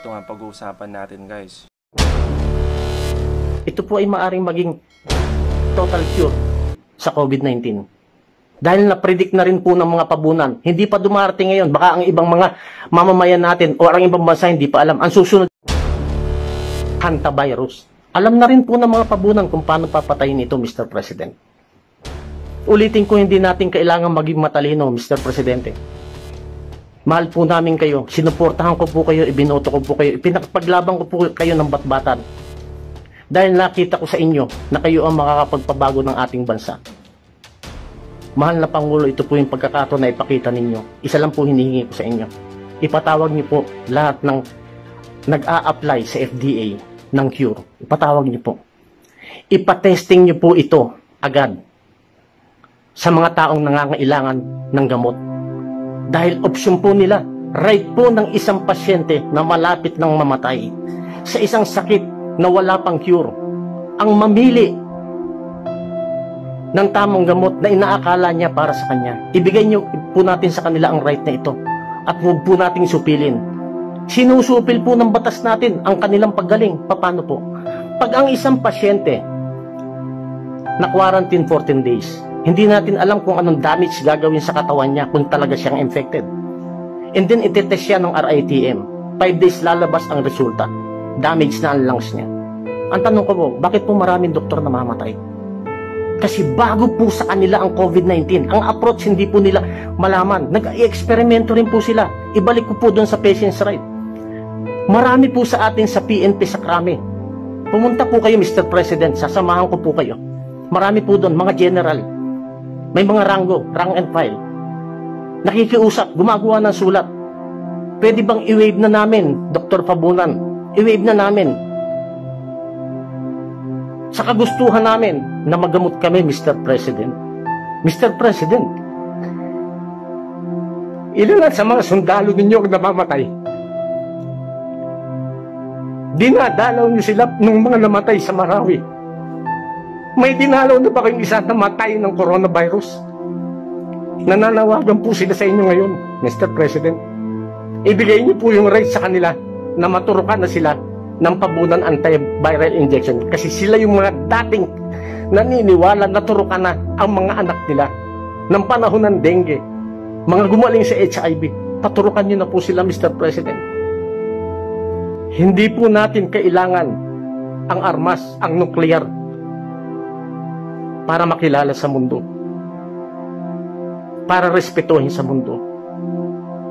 ito nga pag-uusapan natin, guys. Ito po ay maaring maging total cure sa COVID-19. Dahil na-predict na rin po ng mga pabunan. Hindi pa dumarating ngayon. Baka ang ibang mga mamamayan natin o ang ibang bansa hindi pa alam. Ang susunod, hantavirus. Alam na rin po ng mga pabunan kung paano papatayin ito, Mr. President. Ulitin ko, hindi natin kailangan maging matalino, Mr. Presidente. Mahal po namin kayo. Sinuportahan ko po kayo, ibinoto ko po kayo, ipinakapaglaban ko po kayo ng batbatan. Dahil nakita ko sa inyo na kayo ang makakapagpabago ng ating bansa. Mahal na Pangulo, ito po yung pagkakataon na ipakita ninyo. Isa lang po hinihingi ko sa inyo. Ipatawag niyo po lahat ng nag-a-apply sa FDA ng cure. Ipatawag niyo po. Ipatesting niyo po ito agad sa mga taong nangangailangan ng gamot. Dahil opsyon po nila, right po ng isang pasyente na malapit ng mamatay sa isang sakit na wala pang cure, ang mamili ng tamang gamot na inaakala niya para sa kanya. Ibigay niyo po natin sa kanila ang right na ito at huwag po nating supilin. Sinusupil po ng batas natin ang kanilang paggaling. Paano po? Pag ang isang pasyente na quarantine 14 days, hindi natin alam kung anong damage gagawin sa katawan niya kung talaga siyang infected. And then itetest siya ng RITM. 5 days lalabas ang resulta. Damage na ang lungs niya. Ang tanong ko po, bakit po maraming doktor na mamatay? Kasi bago po sa kanila ang COVID-19. Ang approach hindi po nila malaman. Nag-i-eksperimento rin po sila. Ibalik ko po doon sa patient's right. Marami po sa atin sa PNP sa Krami. Pumunta po kayo, Mr. President. Sasamahan ko po kayo. Marami po doon, mga general. May mga rango, rank and file. Nakikiusap, gumagawa ng sulat. Pwede bang i-waive na namin, Dr. Pabunan? I-waive na namin. Sa kagustuhan namin na magamot kami, Mr. President. Mr. President, ilan sa mga sundalo ninyo ang namamatay? Dinadalaw niyo sila nung mga namatay sa Marawi. May dinalaw na ba kayong isa na matay ng coronavirus? Nananawagan po sila sa inyo ngayon, Mr. President. Ibigay niyo po yung right sa kanila na maturukan na sila ng pabunan antiviral injection. Kasi sila yung mga dating naniniwala na turukan na ang mga anak nila ng panahon ng dengue. Mga gumaling sa HIV. Paturukan niyo na po sila, Mr. President. Hindi po natin kailangan ang armas, ang nuclear, para makilala sa mundo, para respetuhin sa mundo.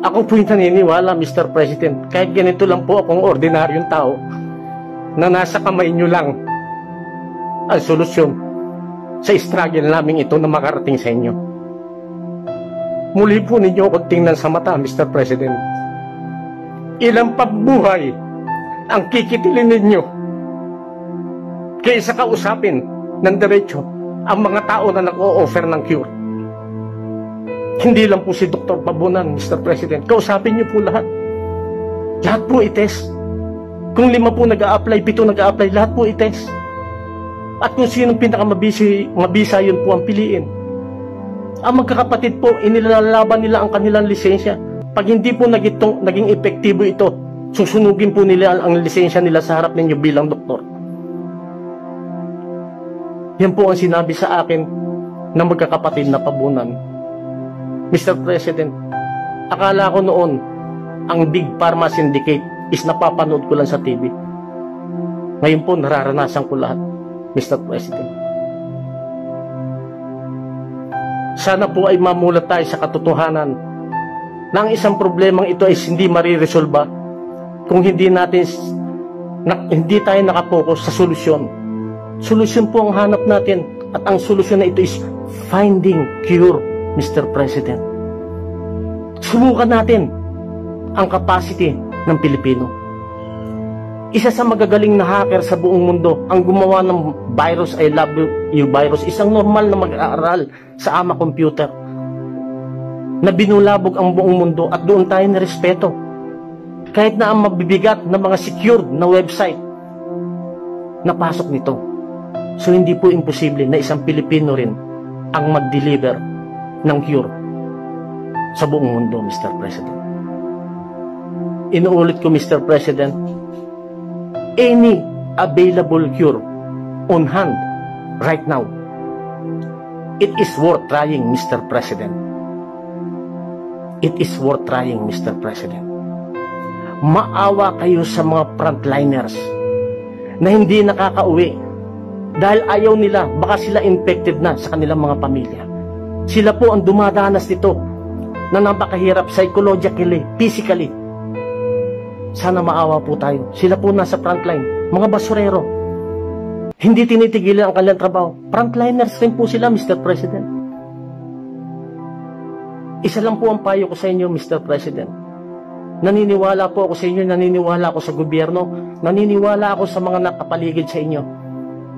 Ako po'y naniniwala, Mr. President, kahit ganito lang po akong ordinaryong tao, na nasa kamay nyo lang ang solusyon sa struggle namin ito na makarating sa inyo. Muli po ninyo akong tingnan sa mata, Mr. President. Ilang pabuhay ang kikitilin ninyo kaysa kausapin ng diretso ang mga tao na nag-o-offer ng cure. Hindi lang po si Dr. Pabunan, Mr. President. Kausapin niyo po lahat. Lahat po i-test. Kung 5 po nag-a-apply, 7 nag-a-apply, lahat po i-test. At kung sinong pinakamabisa, yun po ang piliin. Ang magkakapatid po, inilalaban nila ang kanilang lisensya. Pag hindi po naging epektibo ito, susunugin po nila ang lisensya nila sa harap ninyo bilang doktor. Yan po ang sinabi sa akin ng magkakapatid na Pabunan. Mr. President, akala ko noon ang Big Pharma Syndicate is napapanood ko lang sa TV. Ngayon po nararanasan ko lahat, Mr. President. Sana po ay mamulat tayo sa katotohanan na ang isang problemang ito ay hindi mariresolba kung hindi tayo nakapokus sa solusyon. Solusyon po ang hanap natin at ang solusyon na ito is finding cure, Mr. President. Subukan natin ang capacity ng Pilipino. Isa sa magagaling na hacker sa buong mundo ang gumawa ng virus, I love you virus, isang normal na mag-aaral sa ama computer na binulabog ang buong mundo at doon tayo nirespeto. Kahit na ang mabibigat na mga secured na website napasok nito. So hindi po imposible na isang Pilipino rin ang mag-deliver ng cure sa buong mundo, Mr. President. Inuulit ko, Mr. President, any available cure on hand right now, it is worth trying, Mr. President. It is worth trying, Mr. President. Maawa kayo sa mga frontliners na hindi nakakauwi dahil ayaw nila, baka sila infected na sa kanilang mga pamilya. Sila po ang dumadanas nito na napakahirap psychologically, physically. Sana maawa po tayo. Sila po nasa frontline, mga basurero. Hindi tinitigilan ang kanilang trabaho. Frontliners rin po sila, Mr. President. Isa lang po ang payo ko sa inyo, Mr. President. Naniniwala po ako sa inyo, naniniwala ako sa gobyerno, naniniwala ako sa mga nakapaligid sa inyo.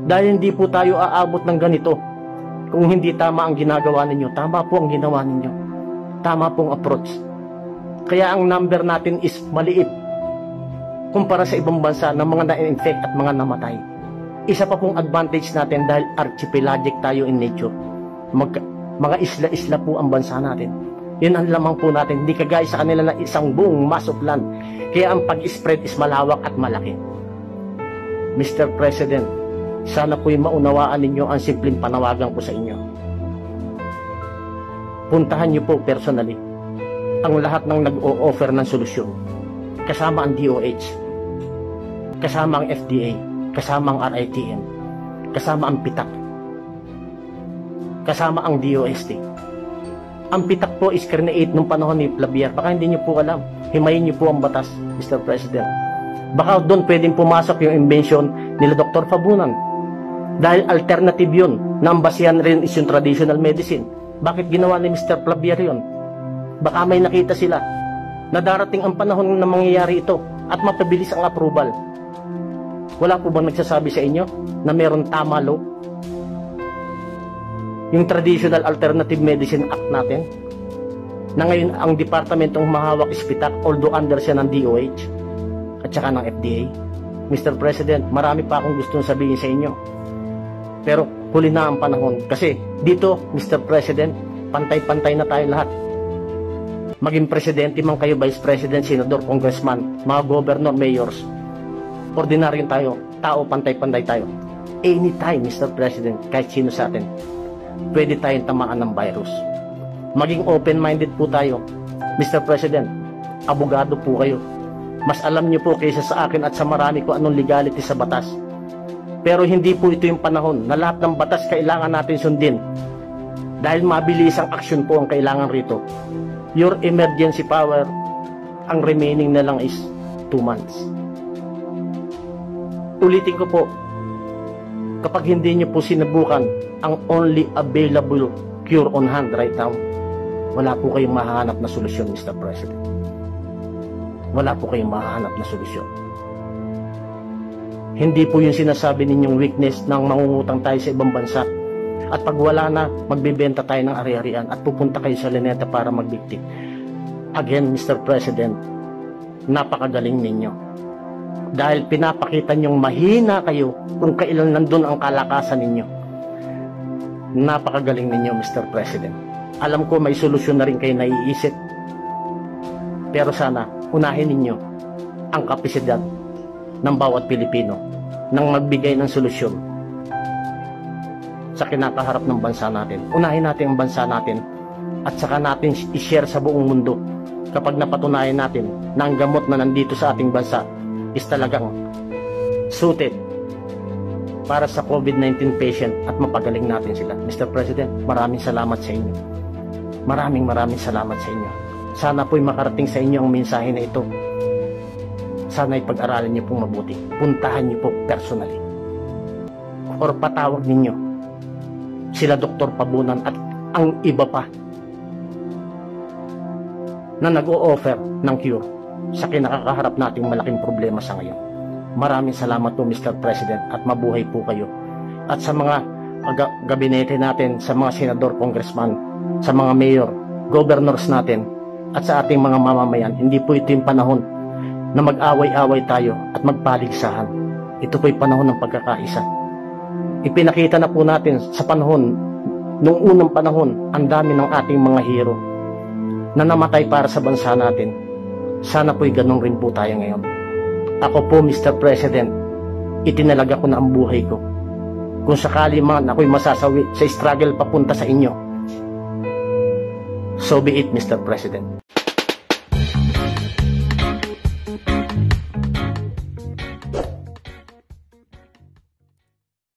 Dahil hindi po tayo aabot ng ganito kung hindi tama ang ginagawa ninyo. Tama po ang ginawa ninyo. Tama pong approach. Kaya ang number natin is maliit kumpara sa ibang bansa ng mga na-infect at mga namatay. Isa pa pong advantage natin dahil archipelagic tayo in nature. Mga isla-isla po ang bansa natin. Yun ang lamang po natin. Hindi kagaya sa kanila na isang buong mass of land. Kaya ang pag-spread is malawak at malaki. Mr. President, sana po'y maunawaan ninyo ang simpleng panawagan ko sa inyo. Puntahan niyo po personally ang lahat ng nag-o-offer ng solusyon. Kasama ang DOH, kasama ang FDA, kasama ang RITM, kasama ang PITAC, kasama ang DOST. Ang PITAC po is create nung panahon ni Flavier. Baka hindi niyo po alam. Himayin niyo po ang batas, Mr. President. Baka doon pwedeng pumasok yung invention nila Dr. Fabunan. Dahil alternative yun, na ang basihan rin is yung traditional medicine. Bakit ginawa ni Mr. Flavier yun? Baka may nakita sila na darating ang panahon na mangyayari ito at mapabilis ang approval. Wala po bang nagsasabi sa inyo na meron tama law? Yung Traditional Alternative Medicine Act natin, na ngayon ang departamentong mahawak is PITAC, although under siya ng DOH at saka ng FDA. Mr. President, marami pa akong gustong sabihin sa inyo. Pero huli na ang panahon. Kasi dito, Mr. President, pantay-pantay na tayo lahat. Maging presidente man kayo, vice president, senador, congressman, mga governor, mayors, ordinaryong tayo, tao, pantay-pantay tayo. Anytime, Mr. President, kahit sino sa atin, pwede tayong tamaan ng virus. Maging open-minded po tayo. Mr. President, abogado po kayo. Mas alam niyo po kaysa sa akin at sa marami ko anong legality sa batas. Pero hindi po ito yung panahon na lahat ng batas kailangan natin sundin. Dahil mabilis ang action po ang kailangan rito. Your emergency power, ang remaining na lang is 2 months. Ulitin ko po, kapag hindi niyo po sinubukan ang only available cure on hand right now, wala po kayong mahahanap na solusyon, Mr. President. Wala po kayong mahahanap na solusyon. Hindi po yung sinasabi ninyong weakness ng mangungutang tayo sa ibang bansa. At pag wala na, magbibenta tayo ng ari-arian at pupunta kayo sa Luneta para magbiktik. Again, Mr. President, napakagaling ninyo. Dahil pinapakita nyong mahina kayo kung kailan nandun ang kalakasan ninyo. Napakagaling ninyo, Mr. President. Alam ko may solusyon na rin kayo naiisip. Pero sana, unahin ninyo ang kapasidad ng bawat Pilipino nang magbigay ng solusyon sa kinakaharap ng bansa natin. Unahin natin ang bansa natin at saka natin i-share sa buong mundo kapag napatunayan natin na ang gamot na nandito sa ating bansa is talagang suited para sa COVID-19 patient at mapagaling natin sila. Mr. President, maraming salamat sa inyo. Maraming salamat sa inyo. Sana po'y makarating sa inyo ang mensahe na ito. Sana ipag-aralan niyo pong mabuti. Puntahan niyo po personally. Or patawag ninyo sila Dr. Fabunan at ang iba pa na nag-o-offer ng cure sa kinakakaharap nating malaking problema sa ngayon. Maraming salamat po, Mr. President, at mabuhay po kayo. At sa mga gabinete natin, sa mga senador, congressman, sa mga mayor, governors natin, at sa ating mga mamamayan, hindi po ito yung panahon na mag-away-away tayo at magpaligsahan. Ito po yung panahon ng pagkakaisa. Ipinakita na po natin sa panahon, nung unang panahon, ang dami ng ating mga hero na namatay para sa bansa natin. Sana po'y ganun rin po tayo ngayon. Ako po, Mr. President, itinalaga ko na ang buhay ko. Kung sakali man ako'y masasawi sa struggle papunta sa inyo, so be it, Mr. President.